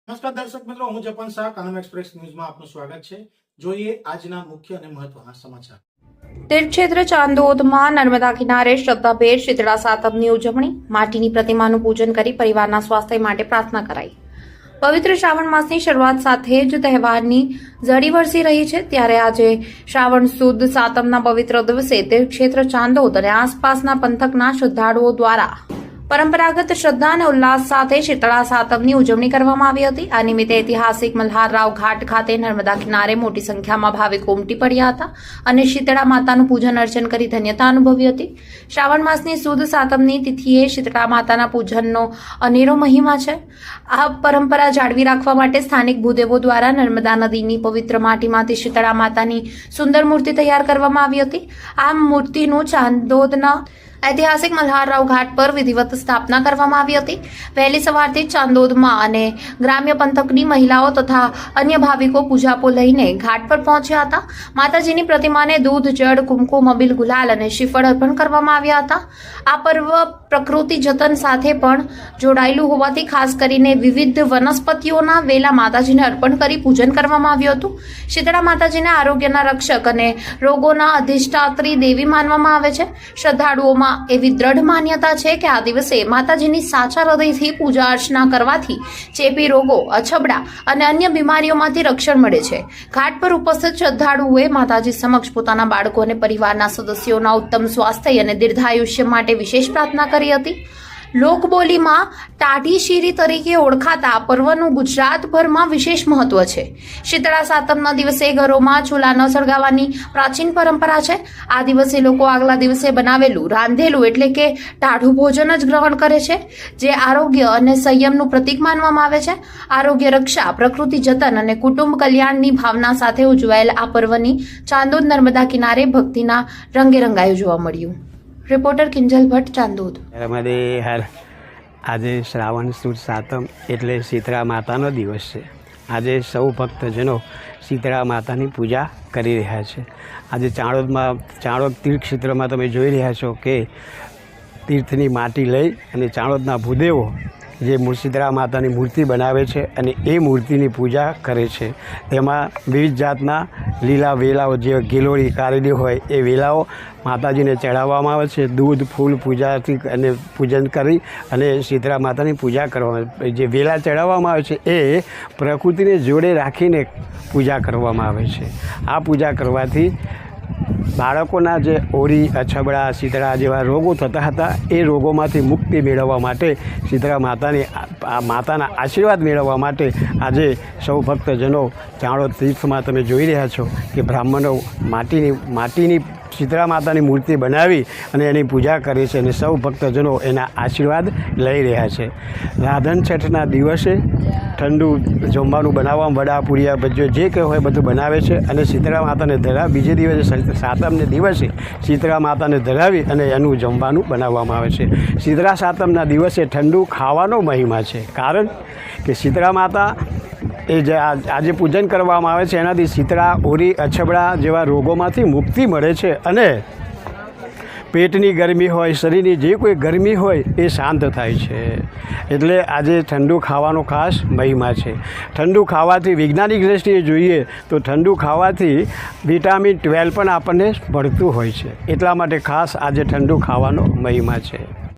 નમસ્કાર દર્શક મિત્રો, હું જપન શાહ કાનમ એક્સપ્રેસ ન્યૂઝમાં આપનું સ્વાગત છે। જોઈએ આજના મુખ્ય અને મહત્વના સમાચાર। તીર્થક્ષેત્ર ચાંદોદમાં નર્મદા કિનારે શ્રદ્ધાભેર શીતળા સાતમની ઉજવણી, માટીની પ્રતિમાનું પૂજન કરી પરિવારના સ્વાસ્થ્ય માટે પ્રાર્થના કરાઈ। પવિત્ર શ્રાવણ માસની શરૂઆત સાથે જ તહેવારની ઝડી વરસી રહી છે, ત્યારે આજે શ્રાવણ સુદ સાતમના પવિત્ર દિવસે તીર્થક્ષેત્ર ચાંદોદ અને આસપાસના પંથકના શ્રદ્ધાળુઓ દ્વારા પરંપરાગત શ્રદ્ધા અને ઉલ્લાસ સાથે શીતળા સાતમની ઉજવણી કરવામાં આવી હતી। આ નિમિત્તે ઐતિહાસિક મલ્હારરાવ ઘાટ ખાતે નર્મદા કિનારે મોટી સંખ્યામાં ભાવિકો ઉમટી પડ્યા હતા અને શીતળા માતાનું પૂજન અર્ચન કરી ધન્યતા અનુભવી હતી। શ્રાવણ માસની સુદ સાતમની તિથિએ શીતળા માતાના પૂજનનો અનેરો મહિમા છે। આ પરંપરા જાળવી રાખવા માટે સ્થાનિક ભૂદેવો દ્વારા નર્મદા નદીની પવિત્ર માટીમાંથી શીતળા માતાની સુંદર મૂર્તિ તૈયાર કરવામાં આવી હતી। આ મૂર્તિનું ચાંદોદના ઐતિહાસિક મલ્હારરાવ ઘાટ પર વિધિવત સ્થાપના કરવામાં આવી હતી। વહેલી સવારથી ચાંદોદમાં અને ગ્રામ્ય પંથકની મહિલાઓ તથા અન્ય ભાવિકો પૂજાપો લઈને ઘાટ પર પહોંચ્યા હતા। માતાજીની પ્રતિમાને દૂધ, જળ, કુમકુમ, અબીલ, ગુલાલ અને શ્રીફળ અર્પણ કરવામાં આવ્યા હતા। આ પર્વ પ્રકૃતિ જતન સાથે પણ જોડાયેલું હોવાથી ખાસ કરીને વિવિધ વનસ્પતિઓના વેલા માતાજીને અર્પણ કરી પૂજન કરવામાં આવ્યું હતું। શીતળા માતાજીને આરોગ્યના રક્ષક અને રોગોના અધિષ્ઠાત્રી દેવી માનવામાં આવે છે। શ્રદ્ધાળુઓમાં એવી દ્રઢ માન્યતા છે કે આ દિવસે માતાજીની સાચા હૃદયથી પૂજા અર્ચના કરવાથી ચેપી રોગો, અછબડા અને અન્ય બીમારીઓમાંથી રક્ષણ મળે છે। ઘાટ પર ઉપસ્થિત શ્રદ્ધાળુઓએ માતાજી સમક્ષ પોતાના બાળકો અને પરિવારના સદસ્યોના ઉત્તમ સ્વાસ્થ્ય અને દીર્ઘાયુષ્ય માટે વિશેષ પ્રાર્થના કરી હતી। લોકબોલીમાં ટાઢી શીરી તરીકે ઓળખાતા આ પર્વનું ગુજરાતભરમાં વિશેષ મહત્વ છે। શીતળા સાતમના દિવસે ઘરોમાં ચૂલા ન સળગાવવાની પ્રાચીન પરંપરા છે। આ દિવસે લોકો આગલા દિવસે બનાવેલું રાંધેલું એટલે કે ટાઢું ભોજન જ ગ્રહણ કરે છે, જે આરોગ્ય અને સંયમનું પ્રતીક માનવામાં આવે છે। આરોગ્ય રક્ષા, પ્રકૃતિ જતન અને કુટુંબ કલ્યાણની ભાવના સાથે ઉજવાયેલ આ પર્વની ચાંદોદ નર્મદા કિનારે ભક્તિના રંગે રંગાયું જોવા મળ્યું। રિપોર્ટર કિંજલ ભટ્ટ, ચાંદોદ। આજે શ્રાવણ સુદ સાતમ એટલે શીતળા માતાનો દિવસ છે। આજે સૌ ભક્તજનો શીતળા માતાની પૂજા કરી રહ્યા છે। આજે ચાણોદ તીર્થક્ષેત્રમાં તમે જોઈ રહ્યા છો કે તીર્થની માટી લઈ અને ચાણોદના ભૂદેવો જે શીતળા માતાની મૂર્તિ બનાવે છે અને એ મૂર્તિની પૂજા કરે છે। તેમાં વિવિધ જાતના લીલા વેલાઓ, જે ગિલોળી કારેલી હોય એ વેલાઓ માતાજીને ચડાવવામાં આવે છે। દૂધ, ફૂલ પૂજાથી અને પૂજન કરી અને શીતળા માતાની પૂજા કરવામાં આવે છે। જે વેલા ચડાવવામાં આવે છે એ પ્રકૃતિને જોડે રાખીને પૂજા કરવામાં આવે છે। આ પૂજા કરવાથી બાળકોના જે ઓરી, અછબડા, શીતળા જેવા રોગો થતા હતા એ રોગોમાંથી મુક્તિ મેળવવા માટે શીતળા માતાના આશીર્વાદ મેળવવા માટે આજે સૌ ભક્તજનો ચાણોદ તીર્થમાં તમે જોઈ રહ્યા છો કે બ્રાહ્મણો માટીની શીતળા માતાની મૂર્તિ બનાવી અને એની પૂજા કરે છે અને સૌ ભક્તજનો એના આશીર્વાદ લઈ રહ્યા છે। રાધન છઠના દિવસે ઠંડુ જમવાનું બનાવવામાં વડા, પૂરિયા, ભજીયો જે કંઈ હોય બધું બનાવે છે અને શીતળા માતાને બીજે દિવસે સાતમને દિવસે શીતળા માતાને ધરાવી અને એનું જમવાનું બનાવવામાં આવે છે। શીતળા સાતમના દિવસે ઠંડુ ખાવાનો મહિમા છે, કારણ કે શીતળા માતા એ જે આજે પૂજન કરવામાં આવે છે એનાથી શીતળા, ઓરી, અછબડા જેવા રોગોમાંથી મુક્તિ મળે છે અને પેટની ગરમી હોય, શરીરની જે કોઈ ગરમી હોય એ શાંત થાય છે। એટલે આજે ઠંડુ ખાવાનો ખાસ મહિમા છે। ઠંડુ ખાવાથી વૈજ્ઞાનિક દૃષ્ટિએ જોઈએ તો ઠંડુ ખાવાથી વિટામિન 12 પણ આપણને મળતું હોય છે, એટલા માટે ખાસ આજે ઠંડુ ખાવાનો મહિમા છે।